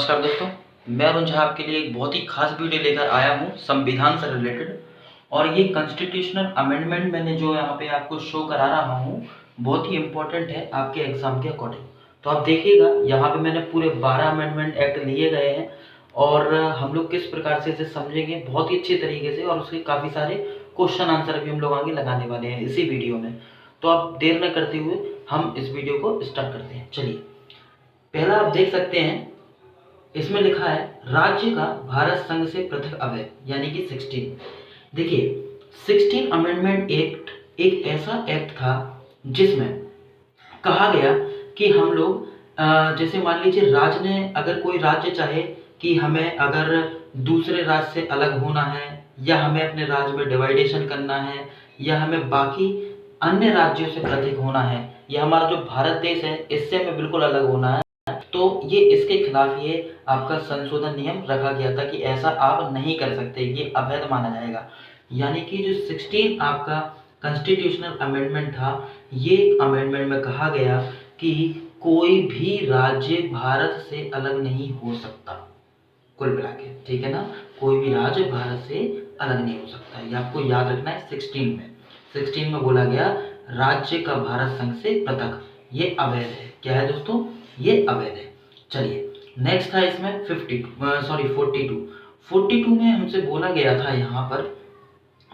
नमस्कार दोस्तों, मैं अरुण झा आपके लिए एक बहुत ही खास वीडियो लेकर आया हूँ संविधान से रिलेटेड। और ये कॉन्स्टिट्यूशनल अमेंडमेंट मैंने जो यहाँ पे आपको शो करा रहा हूँ बहुत ही इम्पोर्टेंट है आपके एग्जाम के अकॉर्डिंग। तो आप देखिएगा यहाँ पे मैंने पूरे 12 अमेंडमेंट एक्ट लिए गए हैं और हम लोग किस प्रकार से इसे समझेंगे बहुत ही अच्छे तरीके से, और उसके काफ़ी सारे क्वेश्चन आंसर भी हम लोग आगे लगाने वाले हैं इसी वीडियो में। तो आप देर न करते हुए हम इस वीडियो को स्टार्ट करते हैं। चलिए, पहला आप देख सकते हैं, इसमें लिखा है राज्य का भारत संघ से पृथक अवयव यानी कि 16। देखिए, 16 अमेंडमेंट एक्ट एक ऐसा एक्ट था जिसमें कहा गया कि हम लोग जैसे मान लीजिए राज्य ने, अगर कोई राज्य चाहे कि हमें अगर दूसरे राज्य से अलग होना है, या हमें अपने राज्य में डिवाइडेशन करना है, या हमें बाकी अन्य राज्यों से पृथक होना है, या हमारा जो भारत देश है इससे हमें बिल्कुल अलग होना है, तो ये इसके खिलाफ ये आपका संशोधन नियम रखा गया था कि ऐसा आप नहीं कर सकते, ये अवैध माना जाएगा। यानी कि जो 16 आपका कॉन्स्टिट्यूशनल अमेंडमेंट था, ये अमेंडमेंट में कहा गया कि कोई भी राज्य भारत से अलग नहीं हो सकता। कुल मिला के, ठीक है ना, कोई भी राज्य भारत से अलग नहीं हो सकता। ये आपको याद रखना है। 16 में बोला गया राज्य का भारत संघ से पृथक, ये अवैध है। क्या है दोस्तों? ये अवैध है। चलिए, नेक्स्ट था इसमें 42 में हमसे बोला गया था यहाँ पर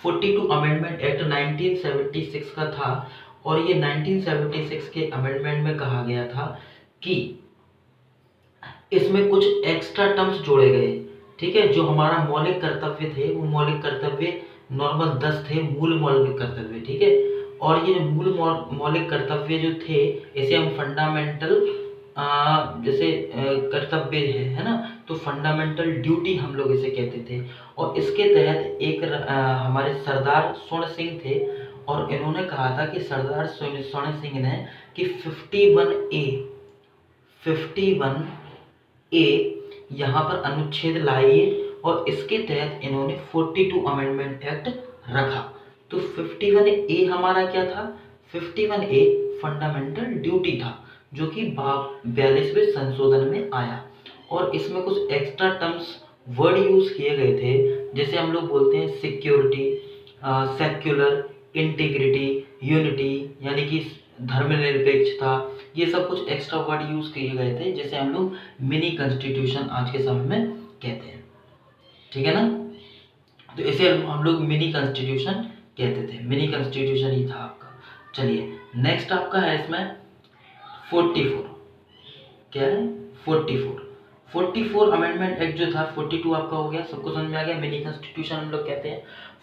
42 अमेंडमेंट एक्ट 1976 का था, और ये 1976 के अमेंडमेंट में कहा गया था कि इसमें कुछ एक्स्ट्रा टर्म्स जोड़े गए। ठीक है, जो हमारा मौलिक कर्तव्य थे वो मौलिक कर्तव्य नॉर्मल 10 थे, मूल मौलिक कर्तव्य। ठीक है, और ये मूल मौलिक कर्तव्य जो थे इसे हम फंडामेंटल जैसे कर्तव्य है ना, तो फंडामेंटल ड्यूटी हम लोग इसे कहते थे। और इसके तहत एक हमारे सरदार स्वर्ण सिंह थे, और इन्होंने कहा था कि सरदार स्वर्ण सिंह ने कि 51 ए यहाँ पर अनुच्छेद लाइए, और इसके तहत इन्होंने 42 अमेंडमेंट एक्ट रखा। तो 51 ए हमारा क्या था? 51 ए फंडामेंटल ड्यूटी था, जो कि 42वें संशोधन में आया। और इसमें कुछ एक्स्ट्रा टर्म्स वर्ड यूज किए गए थे, जैसे हम लोग बोलते हैं सिक्योरिटी, सेक्युलर, इंटीग्रिटी, यूनिटी यानी कि धर्मनिरपेक्षता, ये सब कुछ एक्स्ट्रा वर्ड यूज किए गए थे, जैसे हम लोग मिनी कॉन्स्टिट्यूशन आज के समय में कहते हैं। ठीक है ना, तो इसे हम लोग मिनी कॉन्स्टिट्यूशन कहते थे। मिनी कॉन्स्टिट्यूशन ही था आपका। चलिए, नेक्स्ट आपका है इसमें 44। क्या है? 44 अमेंडमेंट एक्ट जो था, 42 आपका हो गया, सबको समझ में आ गया। मिनी कॉन्स्टिट्यूशन हम लोग कहते हैं।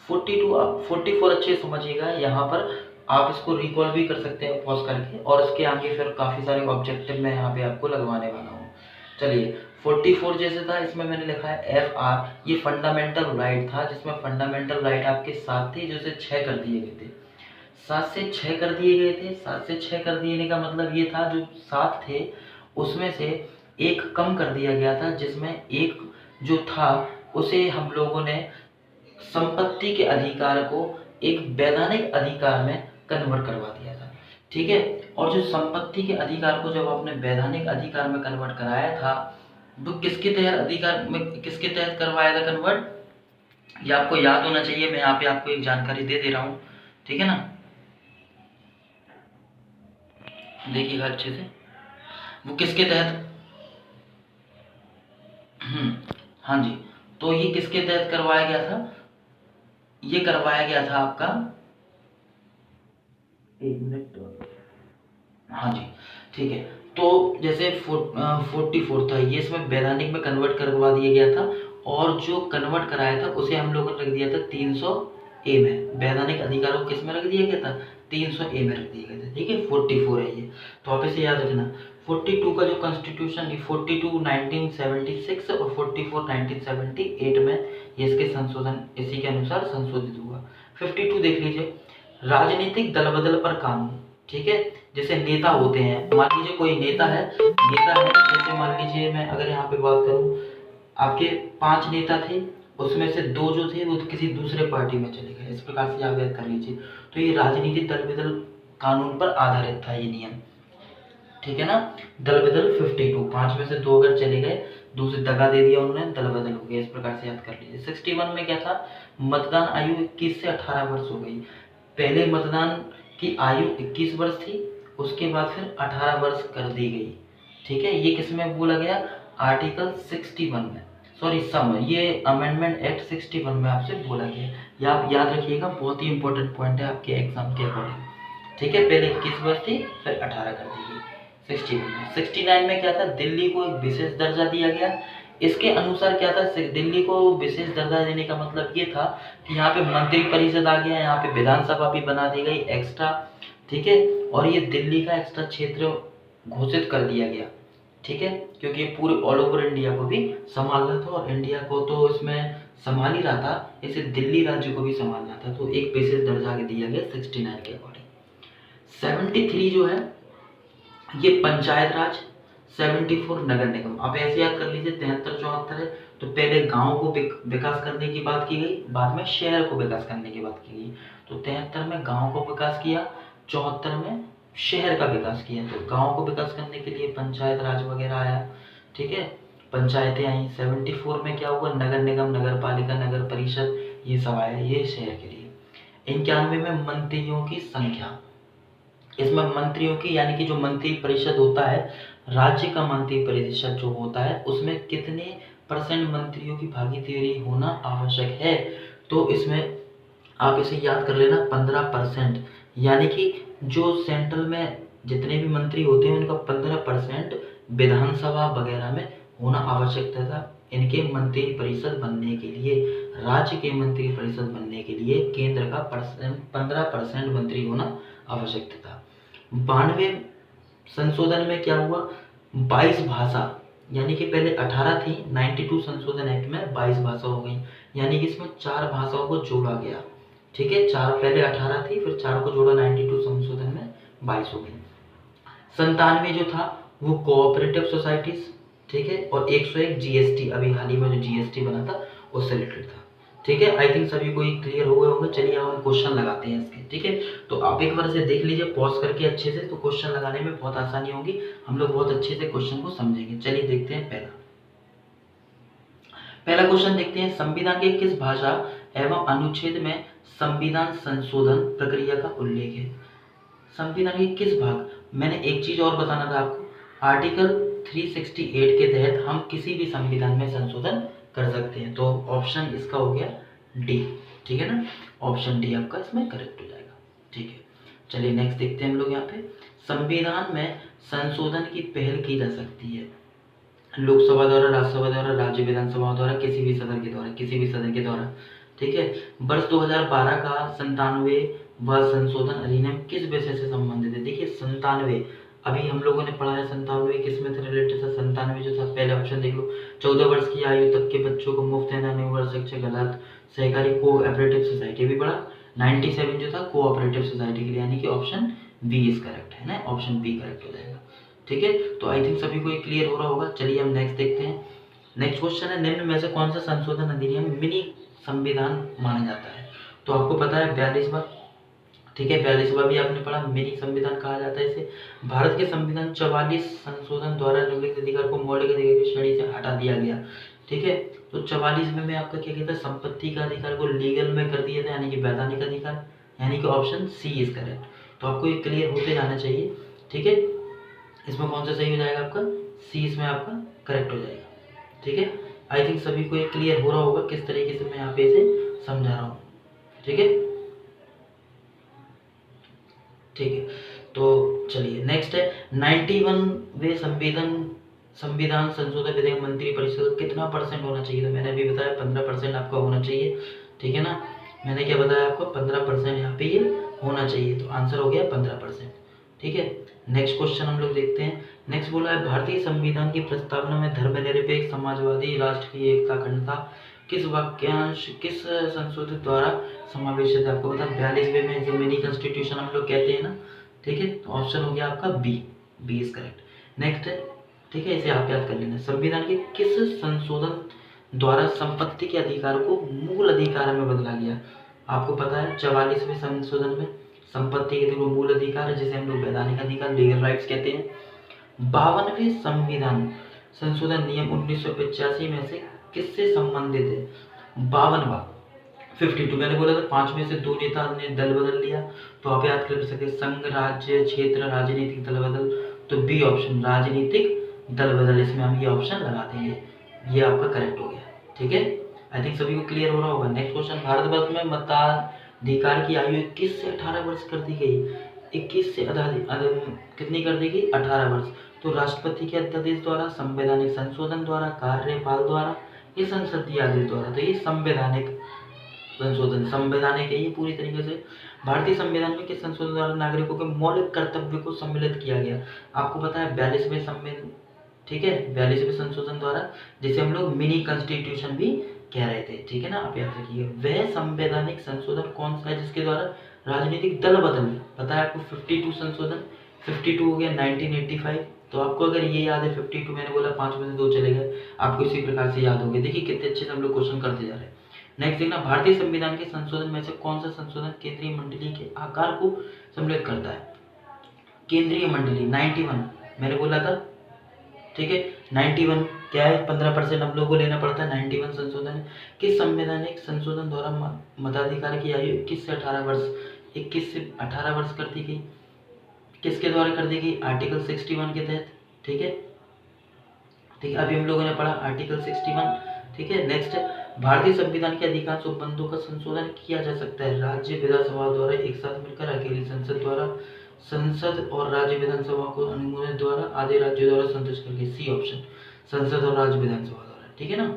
44 अच्छे समझिएगा, यहाँ पर आप इसको रिकॉल भी कर सकते हैं पॉज करके, और इसके आगे फिर काफ़ी सारे ऑब्जेक्टिव मैं यहाँ पे आपको लगवाने वाला हूँ। चलिए, 44 जैसे था, इसमें मैंने लिखा है FR, ये फंडामेंटल राइट था, जिसमें फंडामेंटल राइट आपके 7 थे, जो से 6 कर दिए गए थे। 7 से 6 कर दिए गए थे। 7 से 6 कर दिए का मतलब ये था, जो 7 थे उसमें से एक कम कर दिया गया था, जिसमें एक जो था उसे हम लोगों ने संपत्ति के अधिकार को एक वैधानिक अधिकार में कन्वर्ट करवा दिया था। ठीक है, और जो संपत्ति के अधिकार को जब आपने वैधानिक अधिकार में कन्वर्ट कराया था, तो किसके तहत अधिकार में, किसके तहत करवाया था कन्वर्ट? ये आपको याद होना चाहिए, मैं यहाँ पे आपको एक जानकारी दे दे रहा हूँ। ठीक है ना, देखिएगा अच्छे से, वो किसके तहत, हाँ जी, तो ये किसके तहत करवाया गया था? ये करवाया गया था आपका, एक मिनट, हाँ जी, ठीक है। तो जैसे 44 था, ये इसमें वैधानिक में कन्वर्ट करवा दिया गया था, और जो कन्वर्ट कराया था उसे हम लोगों ने रख दिया था 300 ए में। वैधानिक अधिकारों को किस में रख दिया गया था? 300 ए में रख दिया गया था। ठीक है, 44 है ये, तो आप इसे याद रखना। 42 का जो कॉन्स्टिट्यूशन, 42 1976 और 44 1978 में ये इसके संशोधन इसी के अनुसार संशोधित हुआ। 52 देख लीजिए, राजनीतिक दल बदल पर कानून। ठीक है, जैसे नेता होते हैं, मान लीजिए कोई नेता है, जैसे मान लीजिए मैं अगर यहाँ पे बात करूँ, आपके 5 नेता थे, उसमें से 2 जो थे वो किसी दूसरे पार्टी में चले गए, इस प्रकार से याद कर लीजिए। तो ये राजनीतिक दल बदल कानून पर आधारित था ये नियम। ठीक है ना। दल बदल 52, 5 में से 2 अगर चले गए, दूसरे दगा दे दिया उन्होंने, दल बदल हो गया। इस प्रकार से याद कर लीजिए। 61 में क्या था, मतदान आयु 21 से 18 वर्ष हो गई। पहले मतदान की आयु 21 वर्ष थी, उसके बाद फिर 18 वर्ष कर दी गई। ठीक है, ये किस में बोला गया, आर्टिकल 61 में, सॉरी सम, ये अमेंडमेंट एक्ट 61 में आपसे बोला गया। ये आप याद रखिएगा, बहुत ही इंपॉर्टेंट पॉइंट है आपके एग्जाम के अकॉर्डिंग। ठीक है, पहले 21 वर्ष थी, फिर 18 कर दी गई। 69 में क्या था, दिल्ली को एक विशेष दर्जा दिया गया। इसके अनुसार क्या था, दिल्ली को विशेष दर्जा देने का मतलब ये था कि यहाँ पे मंत्री परिषद आ गया, यहाँ पे विधानसभा भी बना दी गई एक्स्ट्रा। ठीक है, और ये दिल्ली का एक्स्ट्रा क्षेत्र घोषित कर दिया गया। ठीक है, क्योंकि ये पूरे ऑल ओवर इंडिया को भी संभाल रहा था, और इंडिया को तो इसमें संभाल ही रहा था, इसे दिल्ली राज्य को भी संभालना था, तो एक विशेष दर्जा दिया गया 69 के अकॉर्डिंग। 73 जो है ये पंचायत राज, 74 नगर निगम। आप ऐसे याद कर लीजिए, 73 74 है, तो पहले गांव को विकास करने की बात की गई, बाद में शहर को विकास करने की बात की गई। तो 73 में गांव को विकास किया, 74 में शहर का विकास किया। तो गांव को विकास करने के लिए पंचायत राज वगैरह आया। ठीक है, पंचायतें आई। 74 में क्या हुआ, नगर निगम, नगर पालिका, नगर परिषद, ये सब आया, ये शहर के लिए। 91 में मंत्रियों की संख्या, इसमें मंत्रियों की यानी कि जो मंत्री परिषद होता है, राज्य का मंत्री परिषद जो होता है, उसमें कितने % मंत्रियों की भागीदारी होना आवश्यक है, तो इसमें आप इसे याद कर लेना 15%। यानी कि जो सेंट्रल में जितने भी मंत्री होते हैं उनका 15% विधानसभा वगैरह में होना आवश्यकता था इनके मंत्री परिषद बनने के लिए। राज्य के मंत्री परिषद बनने के लिए केंद्र का 15% मंत्री होना आवश्यक था। 92 संशोधन में क्या हुआ, 22 भाषा, यानी कि पहले 18 थी, 92 संशोधन एक्ट में 22 भाषा हो गई, यानी कि इसमें 4 भाषाओं को जोड़ा गया। ठीक है, 4, पहले 18 थी, फिर 4 को जोड़ा, 92 संशोधन में 22 हो गई। 97 जो था वो कोऑपरेटिव सोसाइटीज, ठीक है, और 101 जीएसटी, अभी हाल ही में जो जीएसटी बना था उससे रिलेटेड था। ठीक है, आई थिंक सभी को ये क्लियर हो गए होंगे। चलिए अब हम क्वेश्चन लगाते हैं इसके। ठीक है, तो आप एक बार से देख लीजिए पॉज करके अच्छे से, तो क्वेश्चन लगाने में बहुत आसानी होगी, हम लोग बहुत अच्छे से क्वेश्चन को समझेंगे। चलिए देखते हैं पहला क्वेश्चन देखते हैं, संविधान के किस भाषा एवं अनुच्छेद में संविधान संशोधन प्रक्रिया का उल्लेख है। संविधान के किस भाग, मैंने एक चीज और बताना था आपको, आर्टिकल 368 के तहत हम किसी भी संविधान में संशोधन कर सकते हैं, तो ऑप्शन इसका हो गया डी। ठीक है ना, ऑप्शन डी आपका इसमें करेक्ट हो जाएगा। ठीक है, चलिए नेक्स्ट देखते हैं हम लोग। यहाँ पे संविधान में संशोधन की पहल की जा सकती है लोकसभा द्वारा, राज्यसभा द्वारा, राज्य विधानसभा द्वारा, किसी भी सदन के द्वारा, किसी भी सदन के द्वारा। ठीक है, वर्ष 2012 का 97वां संशोधन अधिनियम किस विषय से संबंधित है। देखिए 97, अभी हम लोगों ने पढ़ा है 97 किस में से रिलेटेड था। 97 जो था, पहले ऑप्शन देख लो, 14 वर्ष की आयु तक के बच्चों को मुफ्त है अनिवार्य शिक्षा, गलत। सहकारी कोऑपरेटिव सोसाइटी भी पढ़ा। 97 जो था कोऑपरेटिव सोसाइटी के लिए, यानी कि ऑप्शन बी इज करेक्ट है ना, ऑप्शन बी करेक्ट हो जाएगा। ठीक है, तो आई थिंक सभी को ये क्लियर हो रहा होगा। चलिए हम नेक्स्ट देखते हैं। नेक्स्ट क्वेश्चन है, निम्न में से कौन सा संशोधन अधिनियम मिनी संविधान माना जाता है। तो आपको पता है 42वां, ठीक है, 42वां भी आपने पढ़ा, मिनी संविधान कहा जाता है इसे। भारत के संविधान 44 संशोधन द्वारा निम्नलिखित अधिकार को मौलिक अधिकार की श्रेणी से हटा दिया गया। ठीक है, तो 44 में आपका क्या कहता है, संपत्ति का अधिकार को लीगल में कर दिया था, यानी कि वैधानिक अधिकार, यानी कि ऑप्शन सी इज करेक्ट। तो आपको ये क्लियर होते जाना चाहिए। ठीक है, इसमें कौन सा सही हो जाएगा आपका, सी इसमें आपका करेक्ट हो जाएगा। ठीक है, आई थिंक सभी को ये क्लियर हो रहा होगा किस तरीके से मैं यहाँ पे इसे समझा रहा हूँ। ठीक है, ठीक है, तो चलिए नेक्स्ट है, 91वें संविधान संशोधन विधेयक मंत्री परिषद कितना % होना चाहिए। तो मैंने अभी बताया 15% आपका होना चाहिए। ठीक है ना, मैंने क्या बताया आपको, 15% यहाँ पे ये होना चाहिए, तो आंसर हो गया 15%। ठीक है, नेक्स्ट क्वेश्चन हम लोग देखते हैं। नेक्स्ट बोला है, भारतीय संविधान की प्रस्तावना में धर्मनिरपेक्ष समाजवादी राष्ट्र की एकता अखंडता किस वाक्यांश, किस संशोधित द्वारा समावेशित है। आपको पता 42वें में, जो मिनी कॉन्स्टिट्यूशन हम लोग कहते हैं ना। ठीक है, तो ऑप्शन हो गया आपका B, B is correct. Next है, ठीक है, इसे आप याद कर लेना, संविधान के किस संशोधन द्वारा संपत्ति के अधिकार को मूल अधिकार में बदला गया। आपको पता है 44वें संशोधन में संपत्ति के मूल अधिकार है, जिसे हम लोग वैधानिक अधिकार, लीगल राइट्स कहते हैं। 52वें संविधान संशोधन नियम 1985 में से किससे संबंधित है? 52वां 52, मैंने बोला था 5 में से 2 नेता ने दल बदल लिया, तो आप याद कर सकते संघ, राज्य, क्षेत्र, राजनीतिक दल बदल। तो बी ऑप्शन राजनीतिक दल बदल, इसमें हम ये ऑप्शन लगा देंगे, ये आपका करेक्ट हो गया। ठीक है, आई थिंक सभी को क्लियर हो रहा होगा। नेक्स्ट क्वेश्चन, भारतवर्ष में मताधिकार की आयु 21 से 18 वर्ष कर दी गई। 21 से कितनी कर दी गई? 18 वर्ष। तो राष्ट्रपति के अध्यादेश द्वारा, संवैधानिक संशोधन द्वारा, कार्यपाल द्वारा, ये संसदीय आदेश द्वारा। तो ये संवैधानिक संशोधन, संवैधानिक है ये पूरी तरीके से। भारतीय संविधान में किस संशोधन द्वारा नागरिकों के मौलिक कर्तव्य को सम्मिलित किया गया? आपको पता है 42वें संविधान, ठीक है, 42वें संशोधन द्वारा, जिसे हम लोग मिनी कॉन्स्टिट्यूशन भी कह रहे थे। ठीक है ना, आप याद रखिए। वह संवैधानिक संशोधन कौन सा है जिसके द्वारा राजनीतिक दल बदल, पता है आपको 52 संशोधन, 52 हो गया 1985। तो आपको अगर ये याद है 52, मैंने बोला 5 में से 2 चले गए, आपको इसी प्रकार से याद हो गए। देखिए कितने अच्छे से हम लोग क्वेश्चन करते जा रहे हैं। नेक्स्ट देखना, भारतीय संविधान के संशोधन में से कौन सा संशोधन केंद्रीय मंडली के आकार को सम्मिलित करता है? केंद्रीय मंडली 91, मैंने बोला था। ठीक है, 91 क्या है? 15% हम लोग को लेना पड़ता है। 91 संशोधन किस संवैधानिक संशोधन द्वारा मताधिकार की आयु 21 से 18 वर्ष, 21 से 18 वर्ष कर दी गई? किसके द्वारा कर दी गई? आर्टिकल 61 के तहत। ठीक है, ठीक है, अभी हम लोगों ने पढ़ा आर्टिकल 61। ठीक है, नेक्स्ट, भारतीय संविधान के अधिकांश उपबंधों का संशोधन किया जा सकता है राज्य विधानसभा द्वारा एक साथ मिलकर, अकेली संसद द्वारा, संसद और राज्य विधानसभा को अनुमोदन द्वारा, आधे राज्यों द्वारा संतुष्ट करके। सी ऑप्शन, संसद और राज्य विधानसभा द्वारा। ठीक है ना,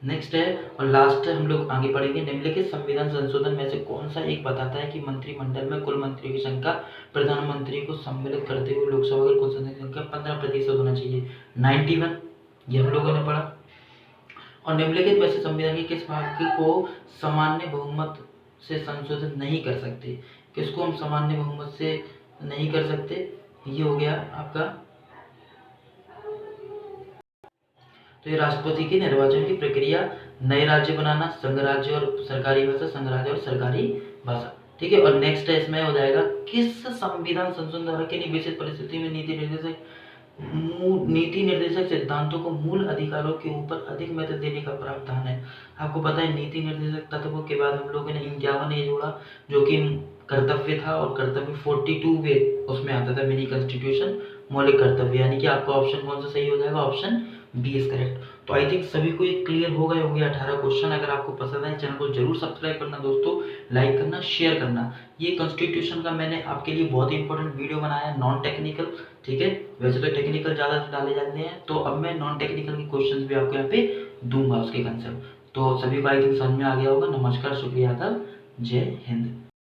नेक्स्ट है और लास्ट हम लोग आगे पढ़ेंगे। निम्नलिखित संविधान संशोधन में से कौन सा एक बताता है कि मंत्रिमंडल में कुल मंत्रियों की संख्या प्रधानमंत्री को सम्मिलित करते हुए लोकसभा की कुल संख्या 15% होना चाहिए? 91, ये हम लोगों ने पढ़ा। और निम्नलिखित में से संविधान के किस भाग को सामान्य बहुमत से संशोधित नहीं कर सकते? किसको हम सामान्य बहुमत से नहीं कर सकते? ये हो गया आपका, तो ये राष्ट्रपति के निर्वाचन की प्रक्रिया, नए राज्य बनाना, संघ राज्य और सरकारी भाषा, संघ राज्य और सरकारी भाषा। ठीक है, और नेक्स्ट है इसमें हो जाएगा किस संविधान संशोधन द्वारा किन्हीं विशेष परिस्थिति में नीति निर्देशक सिद्धांतों को मूल अधिकारों के ऊपर अधिक महत्व देने का प्रावधान है? आपको पता है नीति निर्देशक तत्वों के बाद हम लोगों ने 51 ये जोड़ा, जो कि कर्तव्य था, और कर्तव्य 42 उसमें आता था मिनी कॉन्स्टिट्यूशन, मौलिक कर्तव्य। यानी कि आपका ऑप्शन कौन सा सही हो जाएगा? Option B is correct. तो आई थिंक सभी को ये क्लियर हो गए होंगे 18 क्वेश्चन। अगर आपको पसंद आए चैनल को जरूर सब्सक्राइब करना दोस्तों, लाइक करना, शेयर करना। ये कॉन्स्टिट्यूशन का मैंने आपके लिए बहुत ही इंपॉर्टेंट वीडियो बनाया है, नॉन टेक्निकल। ठीक है, वैसे तो टेक्निकल ज़्यादा डाले जाते हैं, तो अब मैं नॉन टेक्निकल के क्वेश्चन भी आपको यहाँ पे दूंगा उसके कंसेप्ट। तो सभी को आई थिंक समझ में आ गया होगा। नमस्कार, शुक्रिया, जय हिंद।